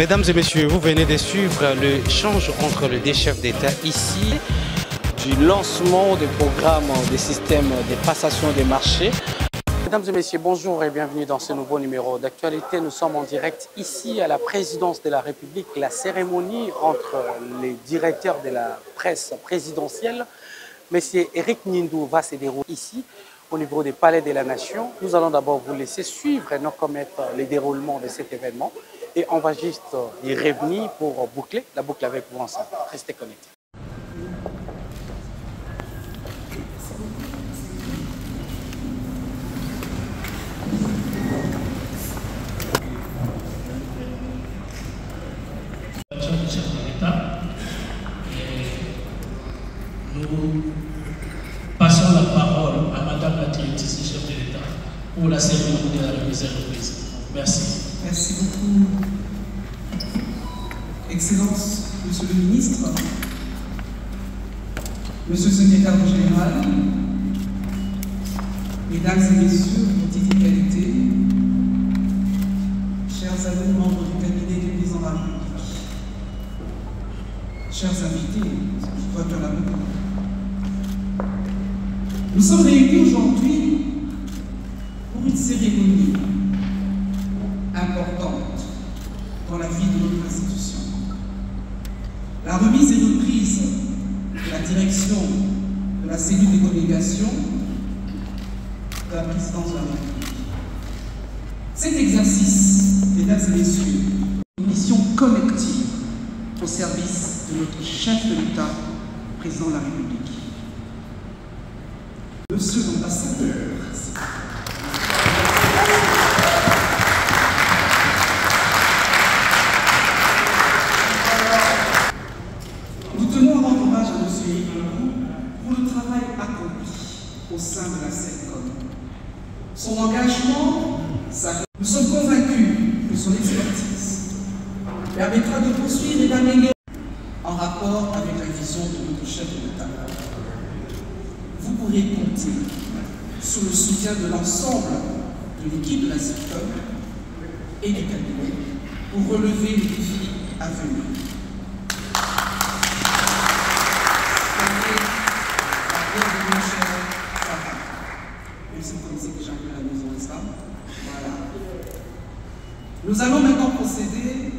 Mesdames et messieurs, vous venez de suivre l'échange entre les deux chefs d'État ici. Du lancement des programmes des systèmes de passation des marchés. Mesdames et messieurs, bonjour et bienvenue dans ce nouveau numéro d'actualité. Nous sommes en direct ici à la présidence de la République. La cérémonie entre les directeurs de la presse présidentielle, Monsieur Eric Nindou, va se dérouler ici au niveau des palais de la Nation. Nous allons d'abord vous laisser suivre et non commettre les déroulements de cet événement. Et on va juste y revenir pour boucler la boucle avec vous ensemble. Restez connectés. Chef de l'État, nous passons la parole à Madame la directrice chef de l'État pour la cérémonie de la remise et reprise. Merci. Merci beaucoup. Excellence, Monsieur le Ministre, Monsieur le Secrétaire Général, Mesdames et Messieurs, petites égalités, chers amis membres du cabinet du Président de la République, chers invités, je vois qu'il y en a beaucoup. Nous sommes réunis aujourd'hui pour une cérémonie importante dans la vie de notre institution. La remise et reprise de la direction de la cellule de communication de la présidence de la République. Cet exercice, mesdames et messieurs, une mission collective au service de notre chef de l'État, président de la République. Monsieur l'ambassadeur, nous tenons à rendre hommage à M. Eric Nindou pour le travail accompli au sein de la CELCOM. Son engagement, nous sommes convaincus que son expertise permettra de poursuivre et d'améliorer en rapport avec la vision de notre chef de l'État. Vous pourrez compter sur le soutien de l'ensemble de l'équipe de la CELCOM et du cabinet pour relever les défis à venir. Nous allons maintenant procéder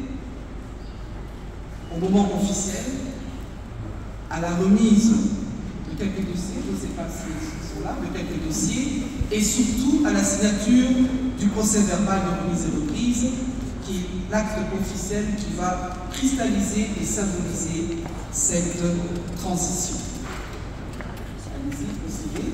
au moment officiel à la remise de quelques dossiers, je ne sais pas s'ils sont là, de quelques dossiers, et surtout à la signature du procès verbal de remise et reprise, qui est l'acte officiel qui va cristalliser et symboliser cette transition. Allez-y, procédez.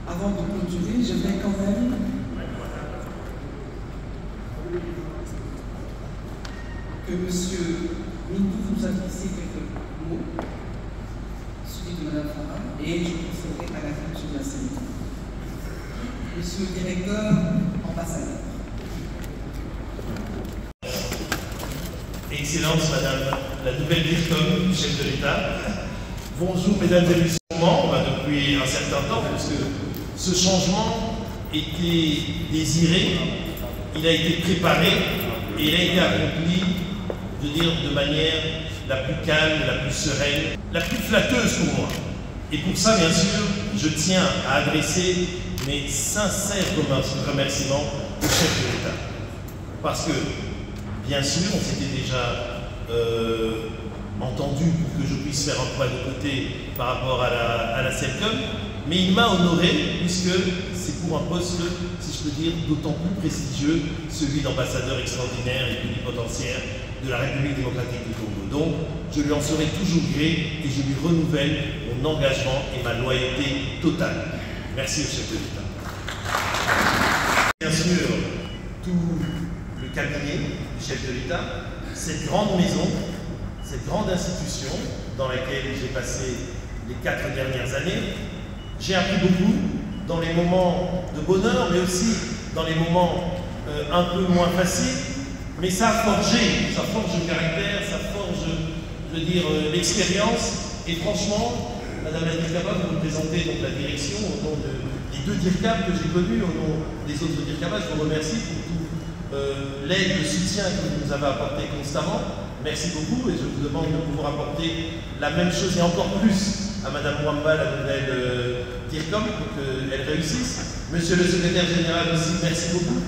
Avant de continuer, j'aimerais quand même que M. Nindou nous adresse quelques mots, suivi de Mme Farah, et je procéderai à la culture de la cérémonie. Monsieur le directeur, ambassadeur. Excellence, Madame la nouvelle DIRCOM, chef de l'État. Bonjour, Mesdames et Messieurs, depuis un certain temps, parce que ce changement était désiré, il a été préparé et il a été accompli, de manière la plus calme, la plus sereine, la plus flatteuse pour moi. Et pour ça, bien sûr, je tiens à adresser mes sincères remerciements au chef de l'État. Parce que, bien sûr, on s'était déjà entendu pour que je puisse faire un pas de côté par rapport à la CELCOM, mais il m'a honoré puisque c'est pour un poste, si je peux dire, d'autant plus prestigieux, celui d'ambassadeur extraordinaire et plénipotentiaire de la République démocratique du Congo. Donc, je lui en serai toujours gré et je lui renouvelle mon engagement et ma loyauté totale. Merci au chef de l'État. Bien sûr, tout le cabinet du chef de l'État, cette grande maison, cette grande institution dans laquelle j'ai passé les 4 dernières années, j'ai appris beaucoup dans les moments de bonheur, mais aussi dans les moments un peu moins faciles. Mais ça a forgé, ça forge le caractère, ça forge, je veux dire, l'expérience. Et franchement, Madame la DIRCABA, vous me présentez donc la direction au nom des 2 DIRCAB que j'ai connus, au nom des autres DIRCABA. Je vous remercie pour tout l'aide, le soutien que vous nous avez apporté constamment. Merci beaucoup et je vous demande de pouvoir apporter la même chose et encore plus à Madame Mwamba, la nouvelle DIRCOM, pour qu'elle réussisse. Monsieur le secrétaire général aussi, merci beaucoup.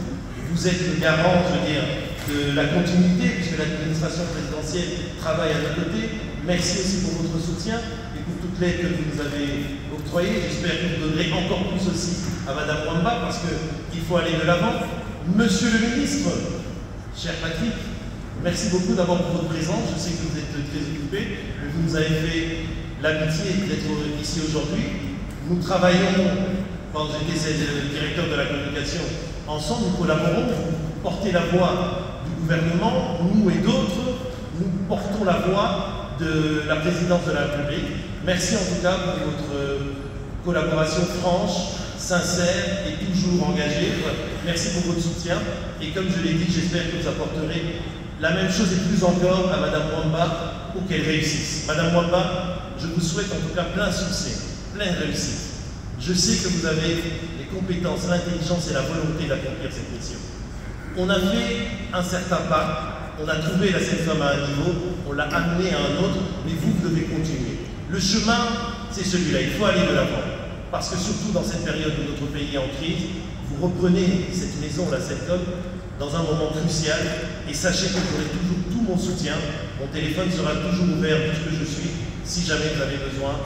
Vous êtes le garant, je veux dire, de la continuité, puisque l'administration présidentielle travaille à nos côtés. Merci aussi pour votre soutien et pour toute l'aide que vous nous avez octroyée. J'espère que vous donnerez encore plus aussi à Madame Mwamba, parce qu'il faut aller de l'avant. Monsieur le ministre, cher Patrick, merci beaucoup d'abord pour votre présence. Je sais que vous êtes très occupé, mais vous nous avez fait l'amitié d'être ici aujourd'hui. Nous travaillons, quand j'étais directeur de la communication, ensemble, nous collaborons, vous portez la voix du gouvernement, nous et d'autres, nous portons la voix de la présidence de la République. Merci en tout cas pour votre collaboration franche, sincère et toujours engagée. Merci pour votre soutien. Et comme je l'ai dit, j'espère que vous apporterez la même chose et plus encore à Madame Mwamba pour qu'elle réussisse. Madame Mwamba, je vous souhaite en tout cas plein succès, pleine réussite. Je sais que vous avez les compétences, l'intelligence et la volonté d'accomplir cette mission. On a fait un certain pas, on a trouvé la Seine-Femme à un niveau, on l'a amené à un autre, mais vous devez continuer. Le chemin, c'est celui-là, il faut aller de l'avant. Parce que surtout dans cette période où notre pays est en crise, vous reprenez cette maison, la Seine-Com, dans un moment crucial, et sachez que vous aurez toujours tout mon soutien. Mon téléphone sera toujours ouvert d'où que je suis, si jamais vous avez besoin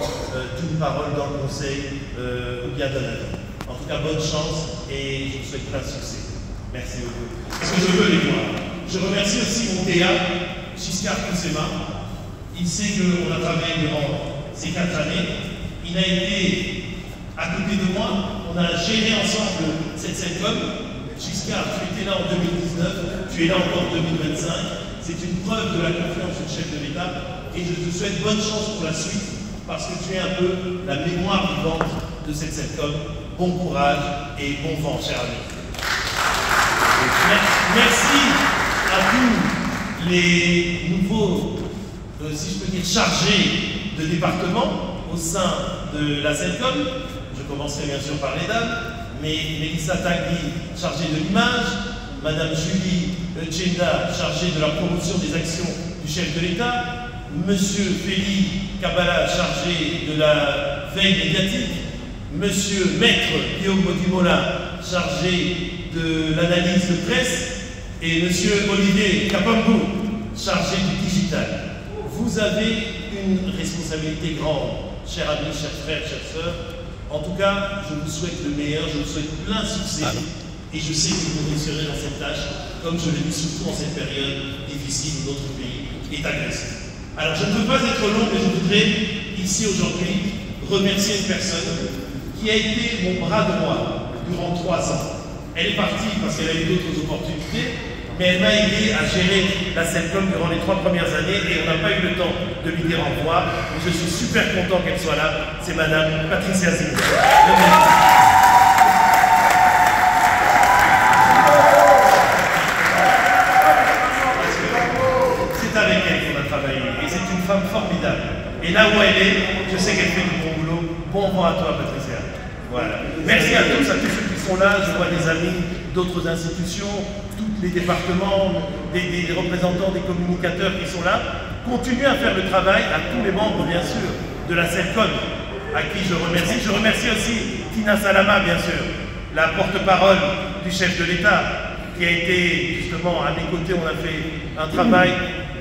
d'une parole dans le conseil ou bien d'un avis. En tout cas, bonne chance et je vous souhaite plein de succès. Merci beaucoup. Parce que je veux les voir. Je remercie aussi mon DA, Giscard Coussema. Il sait qu'on a travaillé durant ces 4 années. Il a été à côté de moi. On a géré ensemble cette Seine-Com. Giscard, tu étais là en 2019, tu es là encore en 2025. C'est une preuve de la confiance du chef de l'État. Et je te souhaite bonne chance pour la suite, parce que tu es un peu la mémoire vivante de cette Seine-Com. Bon courage et bon vent, cher ami. Merci à tous les nouveaux, si je peux dire, chargés de département au sein de la Seine-Com. Je commencerai bien sûr par les dames, mais Mélissa Tangui, chargée de l'image, Madame Julie Tchenda, chargée de la promotion des actions du chef de l'État, Monsieur Félix Kabbalah, chargé de la veille médiatique, Monsieur Maître Guillaume Modimola, chargé de l'analyse de presse, et Monsieur Olivier Kapambou, chargé du digital. Vous avez une responsabilité grande, chers amis, chers frères, chères sœurs. En tout cas, je vous souhaite le meilleur, je vous souhaite plein succès. Et je sais que vous réussirez dans cette tâche, comme je l'ai dit, surtout en cette période difficile où notre pays est agressé. Alors, je ne veux pas être long, mais je voudrais, ici aujourd'hui, remercier une personne qui a été mon bras droit durant 3 ans. Elle est partie parce qu'elle a eu d'autres opportunités, mais elle m'a aidé à gérer la Seine-Com durant les 3 premières années et on n'a pas eu le temps de lui dire au revoir. Mais je suis super content qu'elle soit là. C'est Madame Patricia Zinger. C'est avec elle qu'on a travaillé et c'est une femme formidable. Et là où elle est, je sais qu'elle fait du bon boulot. Bon vent à toi, Patricia. Voilà. Merci à tous ceux qui sont là. Je vois des amis d'autres institutions, tous les départements, des représentants, des communicateurs qui sont là. Continuez à faire le travail, à tous les membres, bien sûr, de la Seine-Com, à qui je remercie. Je remercie aussi Tina Salama, bien sûr, la porte-parole du chef de l'État, qui a été justement à mes côtés. On a fait un travail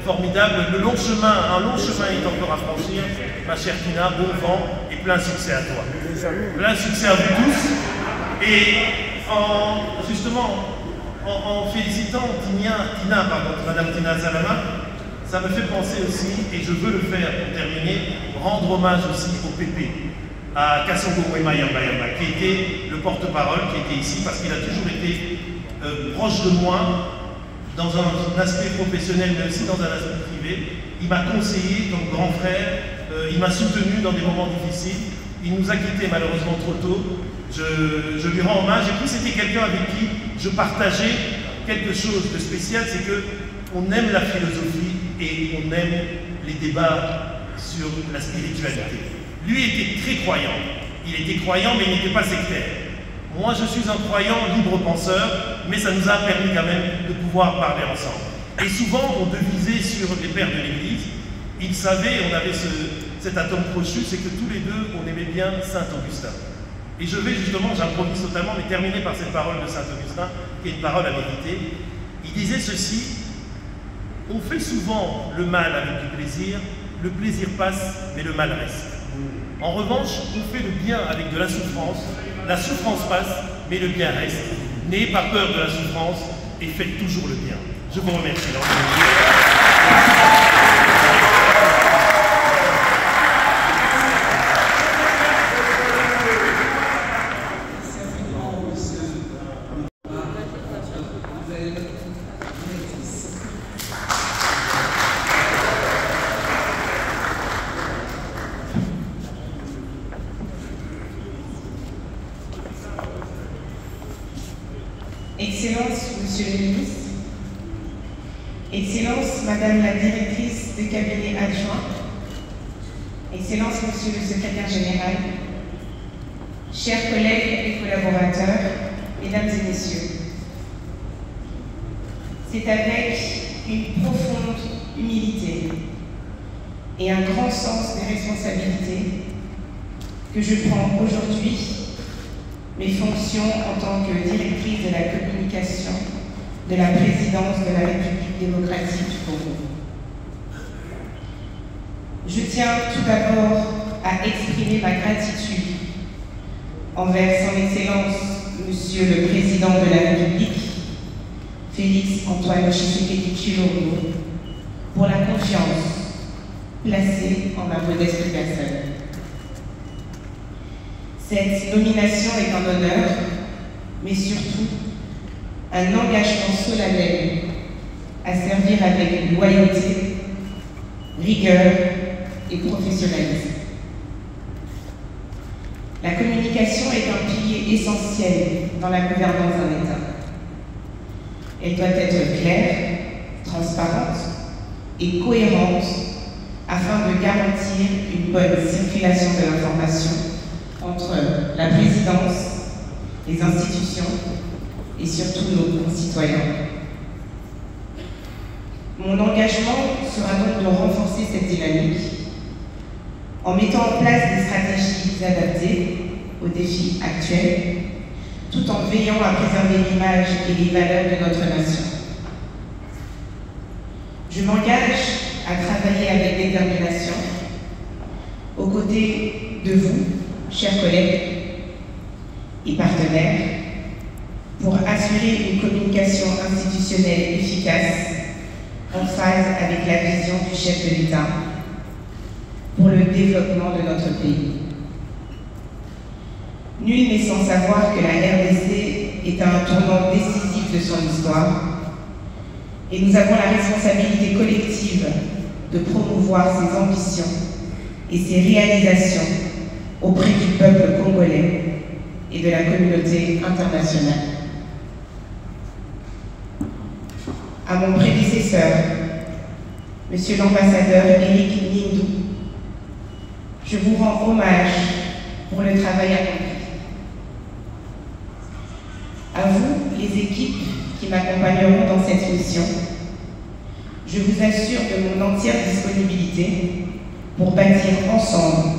formidable. Un long chemin est encore à franchir. Ma chère Tina, bon vent et plein succès à toi. Plein succès à vous tous. Et en félicitant Madame Tina Salama, ça me fait penser aussi, et je veux le faire pour terminer, rendre hommage aussi au PP, à Kassongo Mwema Yamba Yamba, qui était le porte-parole, qui était ici, parce qu'il a toujours été proche de moi, dans un aspect professionnel, mais aussi dans un aspect privé. Il m'a conseillé comme grand frère, il m'a soutenu dans des moments difficiles. Il nous a quittés malheureusement trop tôt. Je lui rends hommage. Et puis c'était quelqu'un avec qui je partageais quelque chose de spécial, c'est qu'on aime la philosophie et on aime les débats sur la spiritualité. Lui était très croyant. Il était croyant, mais il n'était pas sectaire. Moi, je suis un croyant libre-penseur, mais ça nous a permis quand même de pouvoir parler ensemble. Et souvent, on devisait sur les pères de l'Église. Ils savaient, on avait cet atome crochu, c'est que tous les deux, on aimait bien Saint-Augustin. Et je vais justement, j'improvise totalement, mais terminer par cette parole de Saint-Augustin, qui est une parole à méditer. Il disait ceci: on fait souvent le mal avec du plaisir, le plaisir passe, mais le mal reste. En revanche, on fait le bien avec de la souffrance passe, mais le bien reste. N'ayez pas peur de la souffrance et faites toujours le bien. Je vous remercie. Excellences, Monsieur le Ministre, Excellences, Madame la Directrice de cabinet adjoint, Excellences, Monsieur le Secrétaire Général, chers collègues et collaborateurs, Mesdames et Messieurs, c'est avec une profonde humilité et un grand sens des responsabilités que je prends aujourd'hui mes fonctions en tant que directrice de la communication de la présidence de la République démocratique du Congo. Je tiens tout d'abord à exprimer ma gratitude envers son Excellence, Monsieur le Président de la République, Félix Antoine Tshisekedi Tshilombo, pour la confiance placée en ma modeste personne. Cette nomination est un honneur, mais surtout un engagement solennel à servir avec loyauté, rigueur et professionnalisme. La communication est un pilier essentiel dans la gouvernance d'un État. Elle doit être claire, transparente et cohérente afin de garantir une bonne circulation de l'information entre la présidence, les institutions et surtout nos concitoyens. Mon engagement sera donc de renforcer cette dynamique en mettant en place des stratégies adaptées aux défis actuels, tout en veillant à préserver l'image et les valeurs de notre nation. Je m'engage à travailler avec détermination aux côtés de vous, chers collègues et partenaires, pour assurer une communication institutionnelle efficace en phase avec la vision du chef de l'État pour le développement de notre pays. Nul n'est sans savoir que la RDC est à un tournant décisif de son histoire et nous avons la responsabilité collective de promouvoir ses ambitions et ses réalisations auprès du peuple congolais et de la communauté internationale. À mon prédécesseur, Monsieur l'ambassadeur Éric Mindou, je vous rends hommage pour le travail accompli. À vous, les équipes qui m'accompagneront dans cette mission, je vous assure de mon entière disponibilité pour bâtir ensemble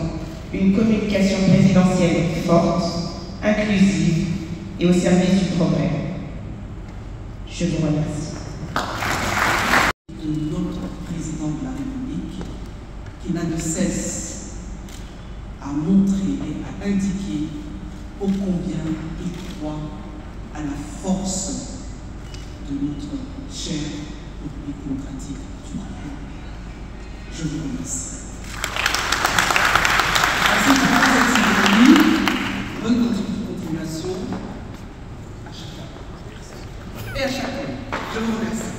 une communication présidentielle forte, inclusive et au service du progrès. Je vous remercie. De notre président de la République, qui n'a de cesse à montrer et à indiquer ô combien il croit à la force de notre chère République démocratique du Congo. Je vous remercie. Merci pour cette cérémonie. Bonne continuation à chacun. Et à chacun. Je vous remercie.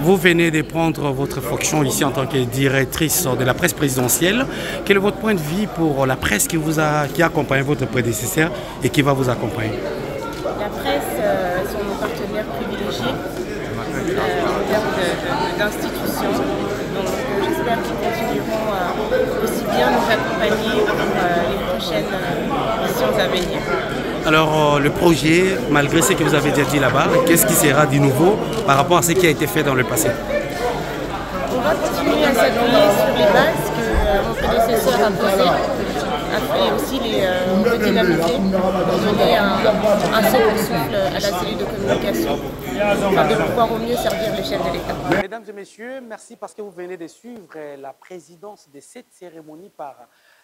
Vous venez de prendre votre fonction ici en tant que directrice de la presse présidentielle. Quel est votre point de vue pour la presse qui accompagne votre prédécesseur et qui va vous accompagner? La presse sont nos partenaires privilégiés en termes d'institutions. Donc j'espère qu'ils continueront aussi bien nous accompagner pour les prochaines missions à venir. Alors le projet, malgré ce que vous avez déjà dit là-bas, qu'est-ce qui sera du nouveau par rapport à ce qui a été fait dans le passé? On va continuer à s'appuyer sur les bases que mon prédécesseur a posées, et aussi les redynamiser, donner un second souffle à la cellule de communication, afin de pouvoir au mieux servir les chefs de l'État. Mesdames et messieurs, merci parce que vous venez de suivre la présidence de cette cérémonie par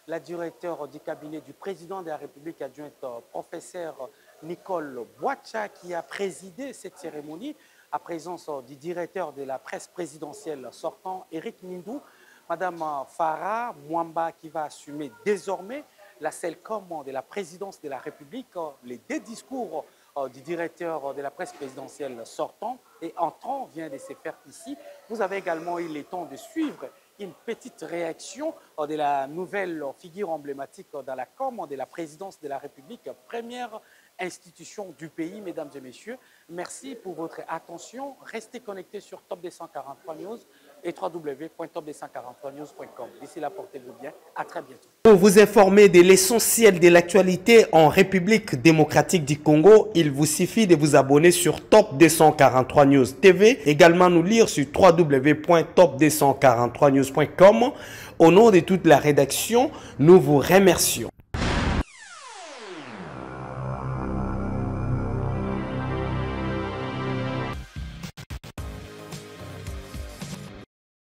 la directeure du cabinet du président de la République adjointe, professeur Nicole Boacha, qui a présidé cette cérémonie, à présence du directeur de la presse présidentielle sortant, Éric Mindou, Madame Farah Mwamba, qui va assumer désormais la CELCOM de la présidence de la République, les deux discours du directeur de la presse présidentielle sortant et entrant vient de se faire ici. Vous avez également eu le temps de suivre une petite réaction de la nouvelle figure emblématique dans la com de la présidence de la République, première institution du pays, mesdames et messieurs. Merci pour votre attention. Restez connectés sur Top 243 News et www.top243news.com. D'ici là, portez-vous bien. À très bientôt. Pour vous informer de l'essentiel de l'actualité en République démocratique du Congo, il vous suffit de vous abonner sur Top 243 News TV. Également nous lire sur www.top243news.com. Au nom de toute la rédaction, nous vous remercions.